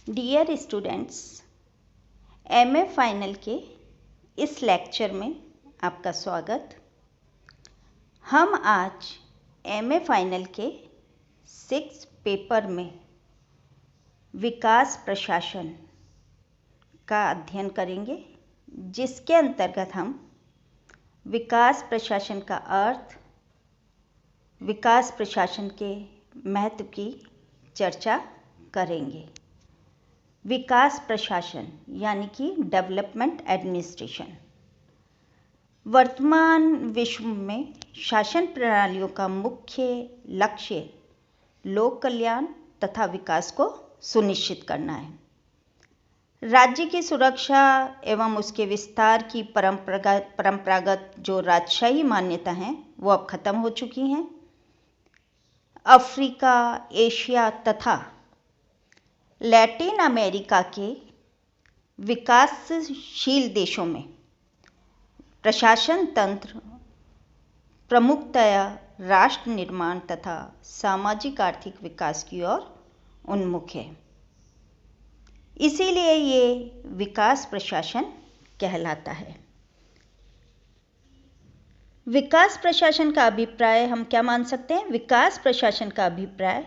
Dear students, MA final के इस lecture में आपका स्वागत। हम आज एमए फाइनल के 6 पेपर में विकास प्रशासन का अध्ययन करेंगे, जिसके अंतर्गत हम विकास प्रशासन का अर्थ, विकास प्रशासन के महत्व की चर्चा करेंगे। विकास प्रशासन यानी कि डेवलपमेंट एडमिनिस्ट्रेशन वर्तमान विश्व में शासन प्रणालियों का मुख्य लक्ष्य लोक कल्याण तथा विकास को सुनिश्चित करना है। राज्य की सुरक्षा एवं उसके विस्तार की परंपरागत जो राजशाही मान्यता हैं वो अब खत्म हो चुकी हैं। अफ्रीका, एशिया तथा लैटिन अमेरिका के विकासशील देशों में प्रशासन तंत्र प्रमुखतया राष्ट्र निर्माण तथा सामाजिक आर्थिक विकास की ओर उन्मुख है। इसीलिए ये विकास प्रशासन कहलाता है। विकास प्रशासन का अभिप्राय हम क्या मान सकते हैं? विकास प्रशासन का अभिप्राय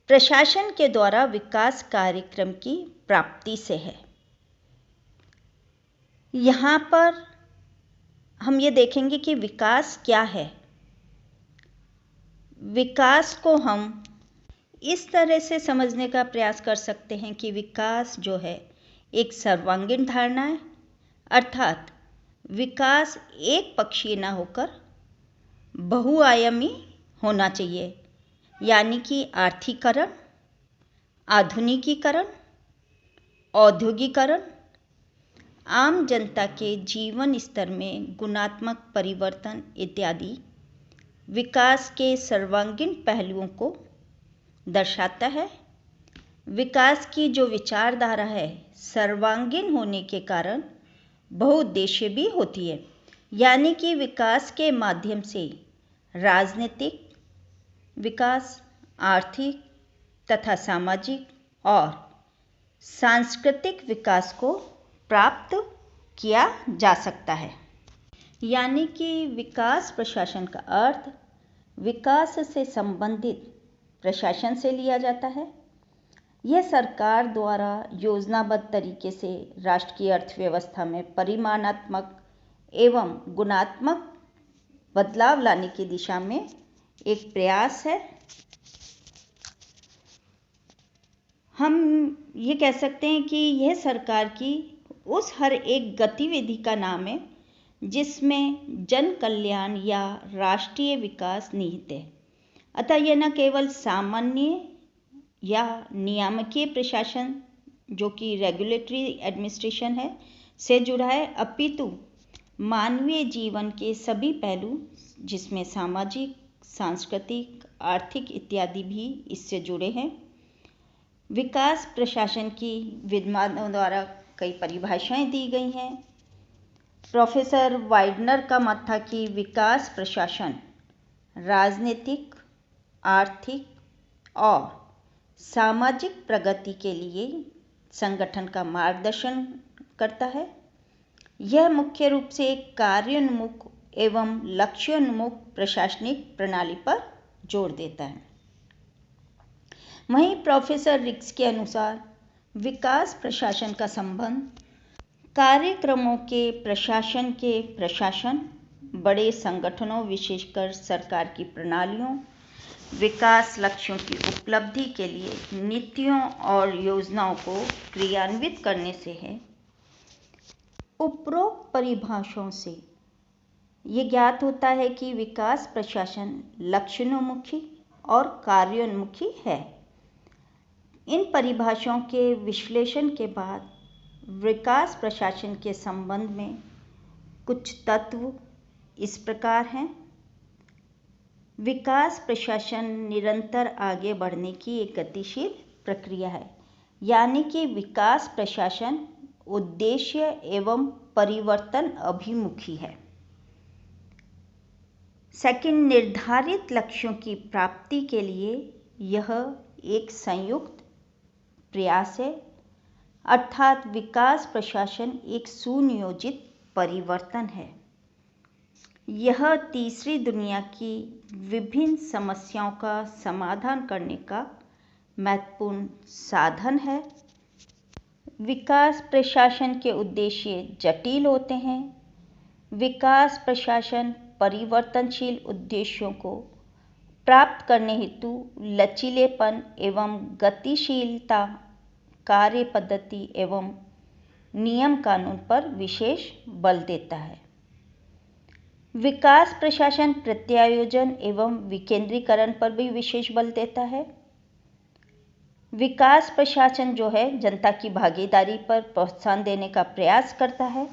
प्रशासन के द्वारा विकास कार्यक्रम की प्राप्ति से है। यहाँ पर हम ये देखेंगे कि विकास क्या है। विकास को हम इस तरह से समझने का प्रयास कर सकते हैं कि विकास जो है एक सर्वांगीण धारणा है, अर्थात विकास एक पक्षीय न होकर बहुआयामी होना चाहिए, यानी कि आर्थिकीकरण, आधुनिकीकरण, औद्योगिकरण, आम जनता के जीवन स्तर में गुणात्मक परिवर्तन इत्यादि विकास के सर्वांगीण पहलुओं को दर्शाता है। विकास की जो विचारधारा है सर्वांगीण होने के कारण बहुउद्देशीय भी होती है, यानी कि विकास के माध्यम से राजनीतिक विकास, आर्थिक तथा सामाजिक और सांस्कृतिक विकास को प्राप्त किया जा सकता है। यानी कि विकास प्रशासन का अर्थ विकास से संबंधित प्रशासन से लिया जाता है। यह सरकार द्वारा योजनाबद्ध तरीके से राष्ट्र की अर्थव्यवस्था में परिमाणात्मक एवं गुणात्मक बदलाव लाने की दिशा में एक प्रयास है। हम ये कह सकते हैं कि यह सरकार की उस हर एक गतिविधि का नाम है जिसमें जन कल्याण या राष्ट्रीय विकास निहित है। अतः यह न केवल सामान्य या नियामकीय प्रशासन जो कि रेगुलेटरी एडमिनिस्ट्रेशन है से जुड़ा है, अपितु मानवीय जीवन के सभी पहलू जिसमें सामाजिक, सांस्कृतिक, आर्थिक इत्यादि भी इससे जुड़े हैं। विकास प्रशासन की विद्वानों द्वारा कई परिभाषाएं दी गई हैं। प्रोफेसर वाइडनर का मत था कि विकास प्रशासन राजनीतिक, आर्थिक और सामाजिक प्रगति के लिए संगठन का मार्गदर्शन करता है। यह मुख्य रूप से एक कार्योन्मुख एवं लक्ष्योन्मुख प्रशासनिक प्रणाली पर जोर देता है। वहीं प्रोफेसर रिक्स के अनुसार विकास प्रशासन का संबंध कार्यक्रमों के प्रशासन, बड़े संगठनों विशेषकर सरकार की प्रणालियों, विकास लक्ष्यों की उपलब्धि के लिए नीतियों और योजनाओं को क्रियान्वित करने से है। उपरोक्त परिभाषाओं से ये ज्ञात होता है कि विकास प्रशासन लक्ष्योन्मुखी और कार्योन्मुखी है। इन परिभाषाओं के विश्लेषण के बाद विकास प्रशासन के संबंध में कुछ तत्व इस प्रकार हैं। विकास प्रशासन निरंतर आगे बढ़ने की एक गतिशील प्रक्रिया है, यानी कि विकास प्रशासन उद्देश्य एवं परिवर्तन अभिमुखी है। सेकंड, निर्धारित लक्ष्यों की प्राप्ति के लिए यह एक संयुक्त प्रयास है अर्थात विकास प्रशासन एक सुनियोजित परिवर्तन है। यह तीसरी दुनिया की विभिन्न समस्याओं का समाधान करने का महत्वपूर्ण साधन है। विकास प्रशासन के उद्देश्य जटिल होते हैं। विकास प्रशासन परिवर्तनशील उद्देश्यों को प्राप्त करने हेतु लचीलेपन एवं गतिशीलता, कार्य पद्धति एवं नियम कानून पर विशेष बल देता है। विकास प्रशासन प्रत्यायोजन एवं विकेंद्रीकरण पर भी विशेष बल देता है। विकास प्रशासन जो है जनता की भागीदारी पर प्रोत्साहन देने का प्रयास करता है।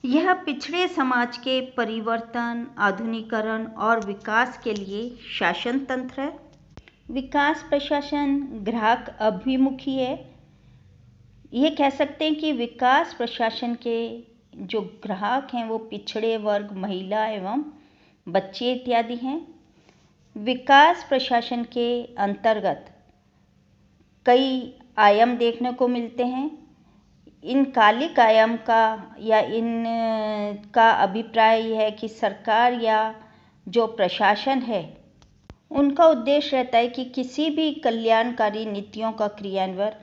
यह पिछड़े समाज के परिवर्तन, आधुनिकीकरण और विकास के लिए शासन तंत्र है। विकास प्रशासन ग्राहक अभिमुखी है। ये कह सकते हैं कि विकास प्रशासन के जो ग्राहक हैं वो पिछड़े वर्ग, महिला एवं बच्चे इत्यादि हैं। विकास प्रशासन के अंतर्गत कई आयाम देखने को मिलते हैं। इन कालिक आयाम का या इनका अभिप्राय यह है कि सरकार या जो प्रशासन है उनका उद्देश्य रहता है कि किसी भी कल्याणकारी नीतियों का क्रियान्वयन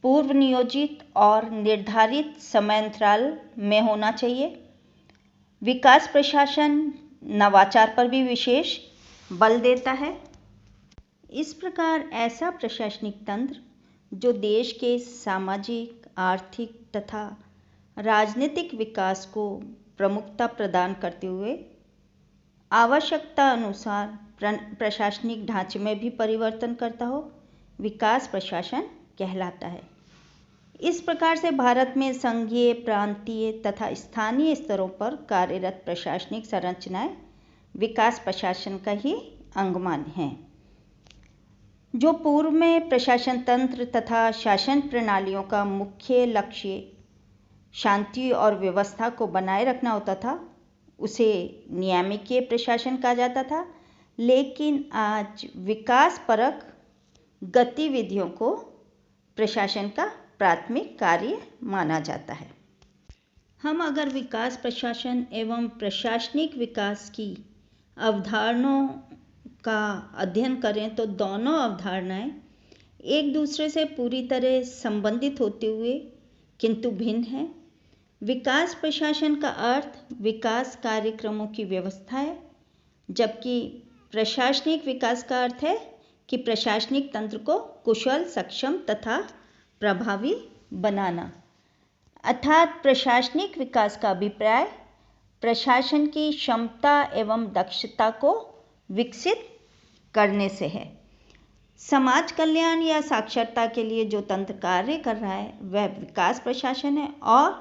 पूर्व नियोजित और निर्धारित समयांतराल में होना चाहिए। विकास प्रशासन नवाचार पर भी विशेष बल देता है। इस प्रकार ऐसा प्रशासनिक तंत्र जो देश के सामाजिक, आर्थिक तथा राजनीतिक विकास को प्रमुखता प्रदान करते हुए आवश्यकता अनुसार प्रशासनिक ढांचे में भी परिवर्तन करता हो, विकास प्रशासन कहलाता है। इस प्रकार से भारत में संघीय, प्रांतीय तथा स्थानीय स्तरों पर कार्यरत प्रशासनिक संरचनाएं विकास प्रशासन का ही अंगमान हैं। जो पूर्व में प्रशासन तंत्र तथा शासन प्रणालियों का मुख्य लक्ष्य शांति और व्यवस्था को बनाए रखना होता था, उसे नियामकीय प्रशासन कहा जाता था। लेकिन आज विकासपरक गतिविधियों को प्रशासन का प्राथमिक कार्य माना जाता है। हम अगर विकास प्रशासन एवं प्रशासनिक विकास की अवधारणाओं का अध्ययन करें तो दोनों अवधारणाएं एक दूसरे से पूरी तरह संबंधित होते हुए किंतु भिन्न हैं। विकास प्रशासन का अर्थ विकास कार्यक्रमों की व्यवस्था है, जबकि प्रशासनिक विकास का अर्थ है कि प्रशासनिक तंत्र को कुशल, सक्षम तथा प्रभावी बनाना। अर्थात प्रशासनिक विकास का अभिप्राय प्रशासन की क्षमता एवं दक्षता को विकसित करने से है। समाज कल्याण या साक्षरता के लिए जो तंत्र कार्य कर रहा है वह विकास प्रशासन है, और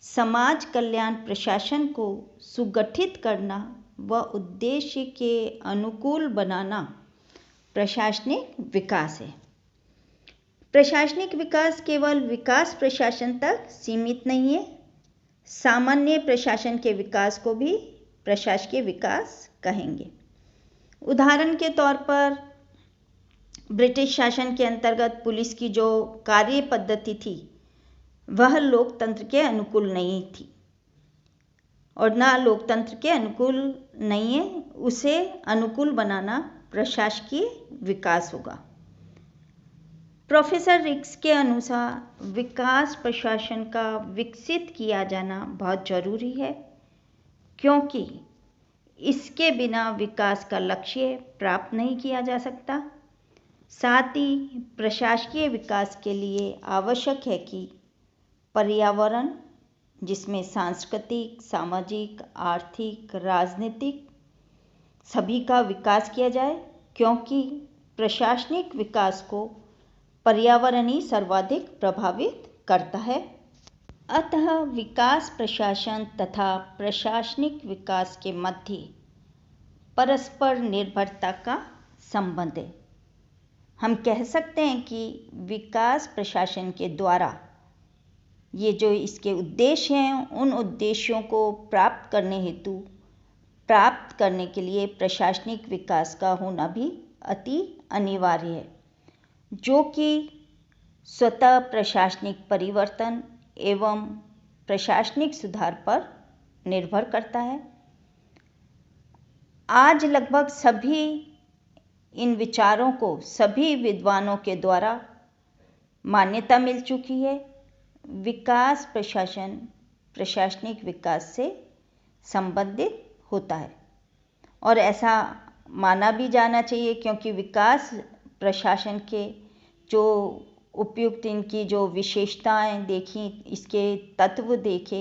समाज कल्याण प्रशासन को सुगठित करना व उद्देश्य के अनुकूल बनाना प्रशासनिक विकास है। प्रशासनिक विकास केवल विकास प्रशासन तक सीमित नहीं है। सामान्य प्रशासन के विकास को भी प्रशासकीय विकास कहेंगे। उदाहरण के तौर पर ब्रिटिश शासन के अंतर्गत पुलिस की जो कार्य पद्धति थी वह लोकतंत्र के अनुकूल नहीं थी, और ना लोकतंत्र के अनुकूल नहीं है, उसे अनुकूल बनाना प्रशासकीय विकास होगा। प्रोफेसर रिक्स के अनुसार विकास प्रशासन का विकसित किया जाना बहुत जरूरी है, क्योंकि इसके बिना विकास का लक्ष्य प्राप्त नहीं किया जा सकता। साथ ही प्रशासकीय विकास के लिए आवश्यक है कि पर्यावरण, जिसमें सांस्कृतिक, सामाजिक, आर्थिक, राजनीतिक सभी का विकास किया जाए, क्योंकि प्रशासनिक विकास को पर्यावरण ही सर्वाधिक प्रभावित करता है। अतः विकास प्रशासन तथा प्रशासनिक विकास के मध्य परस्पर निर्भरता का संबंध है। हम कह सकते हैं कि विकास प्रशासन के द्वारा ये जो इसके उद्देश्य हैं, उन उद्देश्यों को प्राप्त करने के लिए प्रशासनिक विकास का होना भी अति अनिवार्य है, जो कि स्वतः प्रशासनिक परिवर्तन एवं प्रशासनिक सुधार पर निर्भर करता है। आज लगभग सभी इन विचारों को सभी विद्वानों के द्वारा मान्यता मिल चुकी है। विकास प्रशासन प्रशासनिक विकास से संबंधित होता है और ऐसा माना भी जाना चाहिए, क्योंकि विकास प्रशासन के जो उपयुक्त इनकी जो विशेषताएं देखी, इसके तत्व देखे,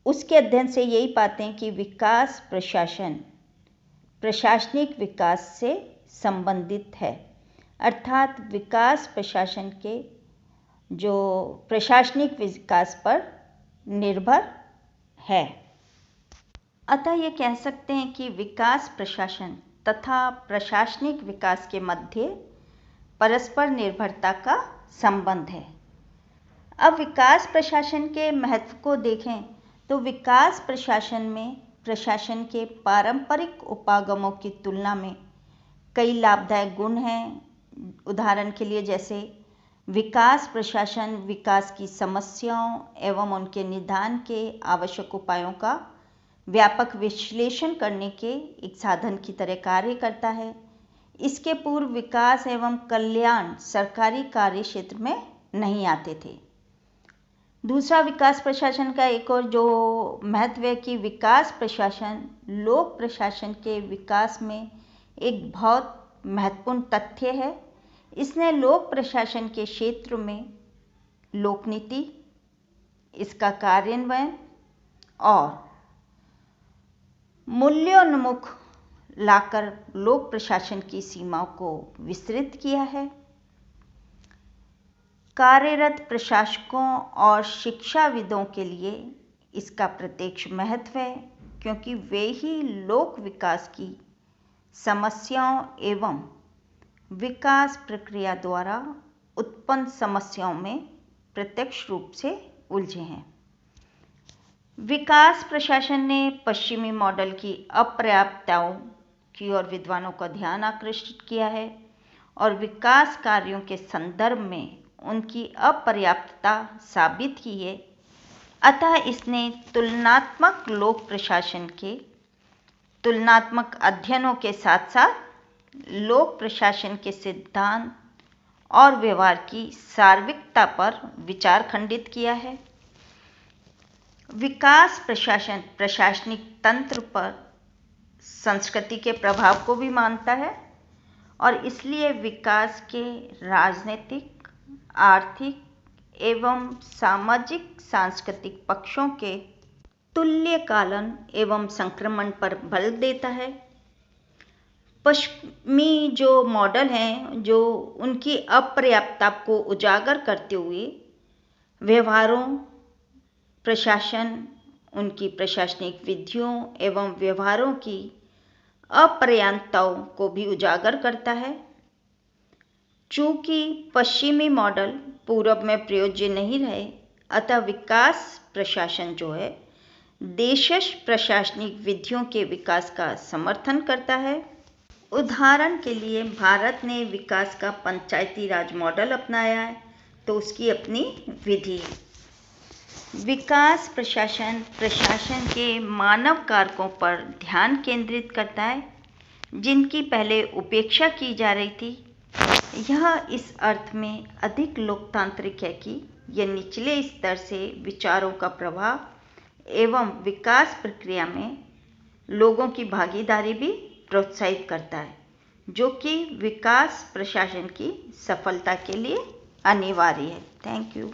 उसके अध्ययन से यही पाते हैं कि विकास प्रशासन प्रशासनिक विकास से संबंधित है, अर्थात विकास प्रशासन के जो प्रशासनिक विकास पर निर्भर है। अतः ये कह सकते हैं कि विकास प्रशासन तथा प्रशासनिक विकास के मध्य परस्पर निर्भरता का संबंध है। अब विकास प्रशासन के महत्व को देखें तो विकास प्रशासन में प्रशासन के पारंपरिक उपागमों की तुलना में कई लाभदायक गुण हैं। उदाहरण के लिए जैसे विकास प्रशासन विकास की समस्याओं एवं उनके निदान के आवश्यक उपायों का व्यापक विश्लेषण करने के एक साधन की तरह कार्य करता है। इसके पूर्व विकास एवं कल्याण सरकारी कार्य क्षेत्र में नहीं आते थे। दूसरा, विकास प्रशासन का एक और जो महत्व है कि विकास प्रशासन लोक प्रशासन के विकास में एक बहुत महत्वपूर्ण तथ्य है। इसने लोक प्रशासन के क्षेत्र में लोक नीति, इसका कार्यान्वयन और मूल्योन्मुख लाकर लोक प्रशासन की सीमाओं को विस्तृत किया है। कार्यरत प्रशासकों और शिक्षाविदों के लिए इसका प्रत्यक्ष महत्व है, क्योंकि वे ही लोक विकास की समस्याओं एवं विकास प्रक्रिया द्वारा उत्पन्न समस्याओं में प्रत्यक्ष रूप से उलझे हैं। विकास प्रशासन ने पश्चिमी मॉडल की अपर्याप्तताओं की ओर विद्वानों का ध्यान आकर्षित किया है और विकास कार्यों के संदर्भ में उनकी अपर्याप्तता साबित की है। अतः इसने तुलनात्मक लोक प्रशासन के तुलनात्मक अध्ययनों के साथ साथ लोक प्रशासन के सिद्धांत और व्यवहार की सार्विकता पर विचार खंडित किया है। विकास प्रशासन प्रशासनिक तंत्र पर संस्कृति के प्रभाव को भी मानता है और इसलिए विकास के राजनीतिक, आर्थिक एवं सामाजिक सांस्कृतिक पक्षों के तुल्यकालन एवं संक्रमण पर बल देता है। पश्चिमी जो मॉडल हैं, जो उनकी अपर्याप्तता को उजागर करते हुए व्यवहारों, प्रशासन, उनकी प्रशासनिक विधियों एवं व्यवहारों की अपर्याप्तताओं को भी उजागर करता है। चूंकि पश्चिमी मॉडल पूर्व में प्रयोज्य नहीं रहे, अतः विकास प्रशासन जो है देशज प्रशासनिक विधियों के विकास का समर्थन करता है। उदाहरण के लिए भारत ने विकास का पंचायती राज मॉडल अपनाया है, तो उसकी अपनी विधि। विकास प्रशासन प्रशासन के मानव कारकों पर ध्यान केंद्रित करता है, जिनकी पहले उपेक्षा की जा रही थी। यह इस अर्थ में अधिक लोकतांत्रिक है कि यह निचले स्तर से विचारों का प्रवाह एवं विकास प्रक्रिया में लोगों की भागीदारी भी प्रोत्साहित करता है, जो कि विकास प्रशासन की सफलता के लिए अनिवार्य है। Thank you.